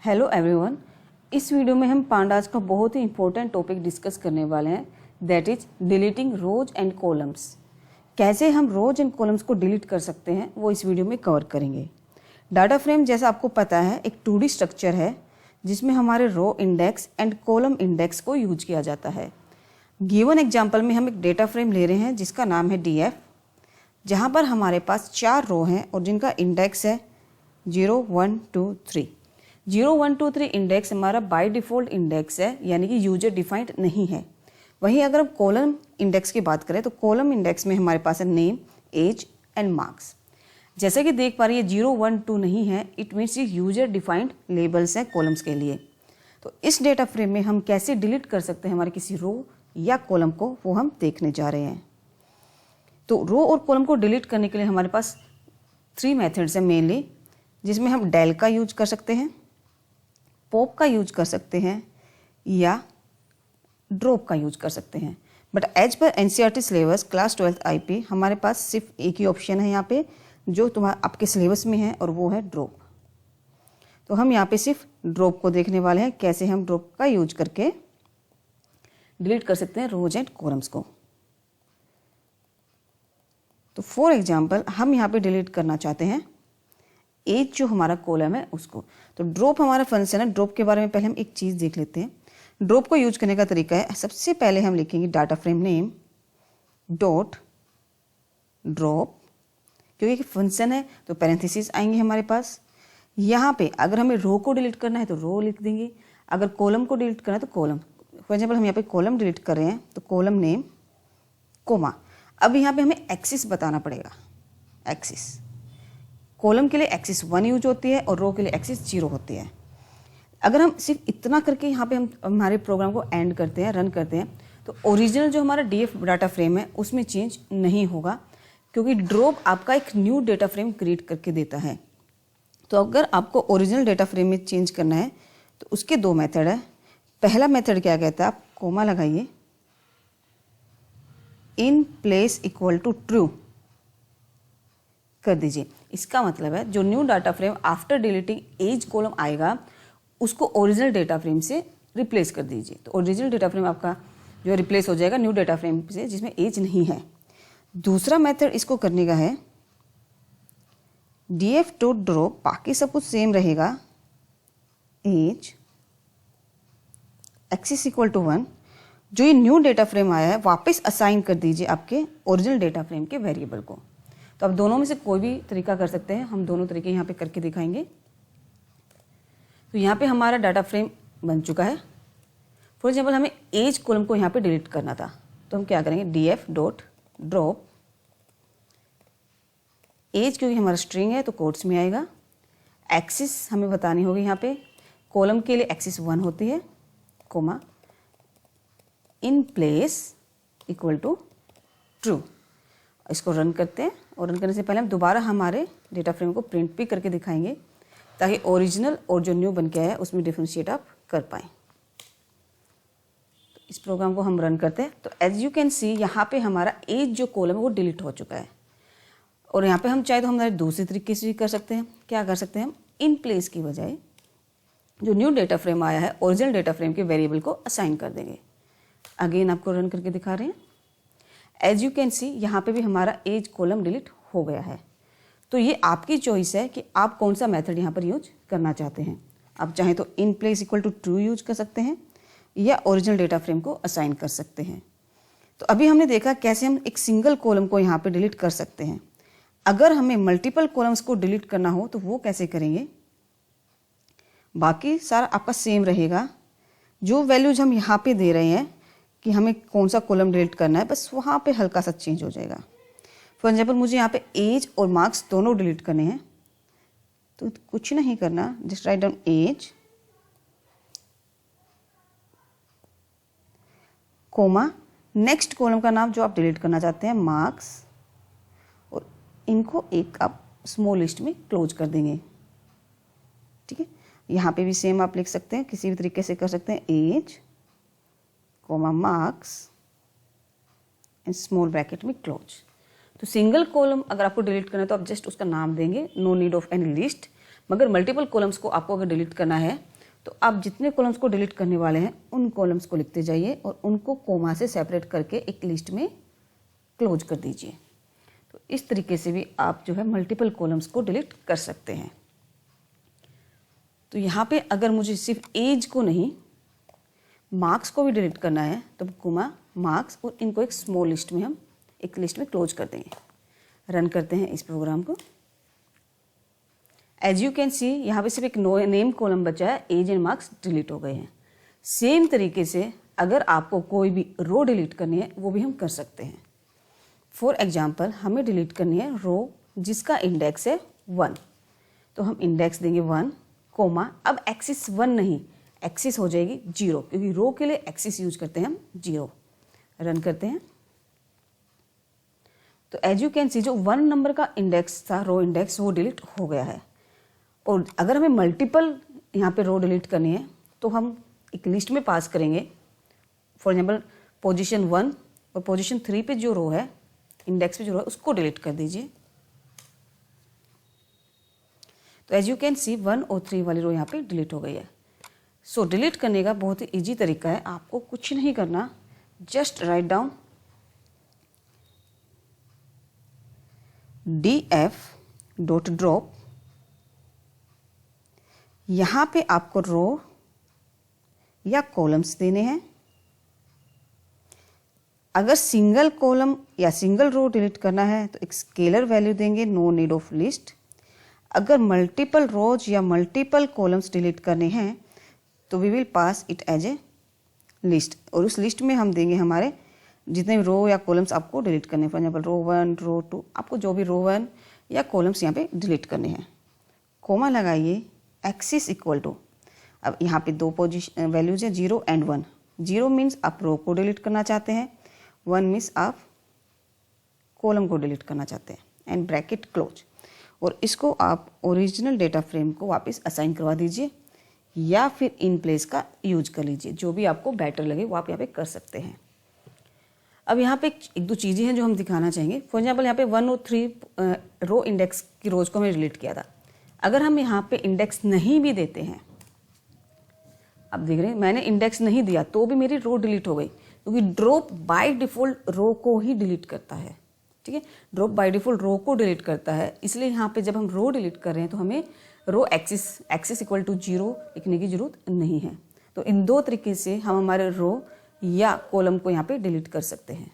Hello everyone, इस video में हम पांडास का बहुत ही इंपॉर्टेंट टॉपिक डिस्कस करने वाले हैं, that is deleting rows and columns. कैसे हम रोज एंड कॉलम्स को डिलीट कर सकते हैं वो इस वीडियो में कवर करेंगे। डाटा फ्रेम जैसा आपको पता है एक 2D स्ट्रक्चर है जिसमें हमारे row index and column index को यूज किया जाता है। गिवन एग्जाम्पल में हम एक डेटा फ्रेम ले रहे हैं जिसका नाम है DF, जहाँ पर हमारे पास 4 रो हैं और जिनका इंडेक्स है 0, 1, 2, 3। 0, 1, 2, 3 इंडेक्स हमारा बाय डिफ़ॉल्ट इंडेक्स है, यानी कि यूजर डिफाइंड नहीं है। वहीं अगर हम कॉलम इंडेक्स की बात करें तो कॉलम इंडेक्स में हमारे पास है नेम, एज एंड मार्क्स। जैसे कि देख पा रही है 0, 1, 2 नहीं है, इट मीन्स ये यूजर डिफाइंड लेबल्स हैं कॉलम्स के लिए। तो इस डेटा फ्रेम में हम कैसे डिलीट कर सकते हैं हमारे किसी रो या कॉलम को, वो हम देखने जा रहे हैं। तो रो और कॉलम को डिलीट करने के लिए हमारे पास 3 मेथड्स हैं मेनली, जिसमें हम डेल का यूज कर सकते हैं, पॉप का यूज कर सकते हैं या ड्रॉप का यूज कर सकते हैं। But as per NCERT syllabus class 12th IP हमारे पास सिर्फ एक ही ऑप्शन है यहाँ पे जो तुम्हारा आपके सिलेबस में है, और वो है ड्रॉप। तो हम यहाँ पे सिर्फ ड्रॉप को देखने वाले हैं, कैसे हम ड्रॉप का यूज करके डिलीट कर सकते हैं रोज एंड कॉलम्स को। तो फॉर एग्जाम्पल हम यहाँ पे डिलीट करना चाहते हैं एज जो हमारा कॉलम है उसको। तो ड्रॉप हमारा फंक्शन है। ड्रॉप के बारे में पहले हम एक चीज़ देख लेते हैं। ड्रॉप को यूज करने का तरीका है, सबसे पहले हम लिखेंगे data frame name dot drop, क्योंकि फंक्शन है तो पैरेंथेसिस आएंगे हमारे पास। यहाँ पे अगर हमें रो को डिलीट करना है तो रो लिख देंगे, अगर कॉलम को डिलीट करना है तो कॉलम। फॉर एग्जाम्पल हम यहाँ पे कॉलम डिलीट कर रहे हैं तो कॉलम नेम कोमा। अब यहाँ पे हमें एक्सिस बताना पड़ेगा। एक्सिस कॉलम के लिए एक्सिस 1 यूज होती है और रो के लिए एक्सिस 0 होती है। अगर हम सिर्फ इतना करके यहाँ पे हम हमारे प्रोग्राम को एंड करते हैं, रन करते हैं, तो ओरिजिनल जो हमारा DF डाटा फ्रेम है उसमें चेंज नहीं होगा, क्योंकि ड्रॉप आपका एक न्यू डेटा फ्रेम क्रिएट करके देता है। तो अगर आपको ओरिजिनल डेटा फ्रेम में चेंज करना है तो उसके 2 मेथड है। पहला मेथड क्या कहता है, आप कोमा लगाइए, in place equal to true कर दीजिए। इसका मतलब है जो new data frame after deleting as column आएगा उसको ओरिजिनल डेटा फ्रेम से रिप्लेस कर दीजिए। तो ओरिजिनल डेटा फ्रेम आपका जो रिप्लेस हो जाएगा न्यू डेटा फ्रेम से जिसमें एज नहीं है। दूसरा मेथड इसको करने का है DF डॉट ड्रॉप, बाकी सब कुछ सेम रहेगा, एज एक्सिस इक्वल टू 1। जो ये न्यू डेटा फ्रेम आया है वापस असाइन कर दीजिए आपके ओरिजिनल डेटा फ्रेम के वेरिएबल को। तो आप दोनों में से कोई भी तरीका कर सकते हैं, हम दोनों तरीके यहाँ पे करके दिखाएंगे। तो यहाँ पे हमारा डाटा फ्रेम बन चुका है। फॉर एग्जाम्पल हमें एज कॉलम को यहाँ पे डिलीट करना था, तो हम क्या करेंगे, DF डॉट ड्रॉप एज, क्योंकि हमारा स्ट्रिंग है तो कोट्स में आएगा। एक्सिस हमें बतानी होगी यहाँ पे, कॉलम के लिए एक्सिस 1 होती है, comma in place equal to true. इसको रन करते हैं, और रन करने से पहले हम दोबारा हमारे डेटा फ्रेम को प्रिंट भी करके दिखाएंगे ताकि ओरिजिनल और जो न्यू बन के आया है उसमें डिफ्रेंशिएट आप कर पाएँ। तो इस प्रोग्राम को हम रन करते हैं। तो एज यू कैन सी यहाँ पे हमारा एज जो कॉलम है वो डिलीट हो चुका है। और यहाँ पे हम चाहे तो हमारे दूसरे तरीके से भी कर सकते हैं। क्या कर सकते हैं, हम इन प्लेस की बजाय जो न्यू डेटा फ्रेम आया है ओरिजिनल डेटा फ्रेम के वेरिएबल को असाइन कर देंगे। अगेन आपको रन करके दिखा रहे हैं। एज यू कैन सी यहाँ पे भी हमारा एज कॉलम डिलीट हो गया है। तो ये आपकी चॉइस है कि आप कौन सा मेथड यहाँ पर यूज करना चाहते हैं। आप चाहें तो in place equal to true use कर सकते हैं या ओरिजिनल डेटा फ्रेम को असाइन कर सकते हैं। तो अभी हमने देखा कैसे हम एक सिंगल कॉलम को यहाँ पे डिलीट कर सकते हैं। अगर हमें मल्टीपल कॉलम्स को डिलीट करना हो तो वो कैसे करेंगे, बाकी सारा आपका सेम रहेगा। जो वैल्यूज हम यहाँ पे दे रहे हैं कि हमें कौन सा कॉलम डिलीट करना है, बस वहाँ पे हल्का सा चेंज हो जाएगा। फॉर एग्जाम्पल मुझे यहाँ पे एज और मार्क्स दोनों डिलीट करने हैं, तो कुछ नहीं करना, just write down as comma next column का नाम जो आप डिलीट करना चाहते हैं मार्क्स, और इनको एक आप स्मॉल लिस्ट में क्लोज कर देंगे। ठीक है, यहाँ पे भी सेम आप लिख सकते हैं, किसी भी तरीके से कर सकते हैं, as comma marks and small bracket में क्लोज। तो सिंगल कॉलम अगर आपको डिलीट करना है तो आप जस्ट उसका नाम देंगे, no need of any list. मगर मल्टीपल कॉलम्स को आपको अगर डिलीट करना है तो आप जितने कॉलम्स को डिलीट करने वाले हैं उन कॉलम्स को लिखते जाइए और उनको कोमा से सेपरेट करके एक लिस्ट में क्लोज कर दीजिए। तो इस तरीके से भी आप जो है मल्टीपल कॉलम्स को डिलीट कर सकते हैं। तो यहाँ पे अगर मुझे सिर्फ एज को नहीं मार्क्स को भी डिलीट करना है तो कोमा मार्क्स और इनको एक स्मॉल लिस्ट में हम एक लिस्ट में क्लोज कर देंगे। रन करते हैं इस प्रोग्राम को। एज यू कैन सी यहाँ पे सिर्फ एक नेम कॉलम बचा है, एज एंड मार्क्स डिलीट हो गए हैं। सेम तरीके से अगर आपको कोई भी रो डिलीट करनी है वो भी हम कर सकते हैं। फॉर एग्जाम्पल हमें डिलीट करनी है रो जिसका इंडेक्स है 1, तो हम इंडेक्स देंगे 1 कोमा, अब एक्सिस 1 नहीं, एक्सिस हो जाएगी 0 क्योंकि रो के लिए एक्सिस यूज करते हैं हम 0। रन करते हैं तो एज यू कैन सी जो 1 नंबर का इंडेक्स था रो इंडेक्स वो डिलीट हो गया है। और अगर हमें मल्टीपल यहाँ पे रो डिलीट करनी है तो हम एक लिस्ट में पास करेंगे। फॉर एग्जाम्पल पोजीशन 1 और पोजीशन 3 पे जो रो है इंडेक्स पे जो रो है उसको डिलीट कर दीजिए। तो एज यू कैन सी 1 और 3 वाली रो यहाँ पे डिलीट हो गई है। सो डिलीट करने का बहुत ही ईजी तरीका है, आपको कुछ नहीं करना, जस्ट राइट डाउन df.drop। यहाँ पे आपको रो या कॉलम्स देने हैं। अगर सिंगल कॉलम या सिंगल रो डिलीट करना है तो एक स्केलर वैल्यू देंगे, नो नीड ऑफ लिस्ट। अगर मल्टीपल रोज या मल्टीपल कॉलम्स डिलीट करने हैं तो we will pass it as a list, और उस लिस्ट में हम देंगे हमारे जितने भी रो या कॉलम्स आपको डिलीट करने हैं। फॉर एग्जाम्पल रो 1 रो 2, आपको जो भी रो 1 या कॉलम्स यहाँ पे डिलीट करने हैं। कोमा लगाइए, एक्सिस इक्वल टू, अब यहाँ पे दो पोजीशन वैल्यूज हैं 0 एंड 1। 0 मीन्स आप रो को डिलीट करना चाहते हैं, 1 मीन्स आप कॉलम को डिलीट करना चाहते हैं, एंड ब्रैकेट क्लोज। और इसको आप ओरिजिनल डेटा फ्रेम को वापस असाइन करवा दीजिए या फिर इन प्लेस का यूज कर लीजिए, जो भी आपको बेटर लगे वो आप यहाँ पे कर सकते हैं। अब यहाँ पे एक दो चीज़ें हैं जो हम दिखाना चाहेंगे। फॉर एग्जाम्पल यहाँ पे 1 और 3 रो इंडेक्स की रोज को हमने डिलीट किया था। अगर हम यहाँ पे इंडेक्स नहीं भी देते हैं, अब देख रहे हैं मैंने इंडेक्स नहीं दिया तो भी मेरी रो डिलीट हो गई, क्योंकि ड्रॉप बाय डिफॉल्ट रो को ही डिलीट करता है। ठीक है, ड्रॉप बाय डिफॉल्ट रो को डिलीट करता है, इसलिए यहाँ पे जब हम रो डिलीट कर रहे हैं तो हमें रो एक्सिस इक्वल टू 0 लिखने की जरूरत नहीं है। तो इन दो तरीके से हम हमारे रो या कॉलम को यहाँ पे डिलीट कर सकते हैं।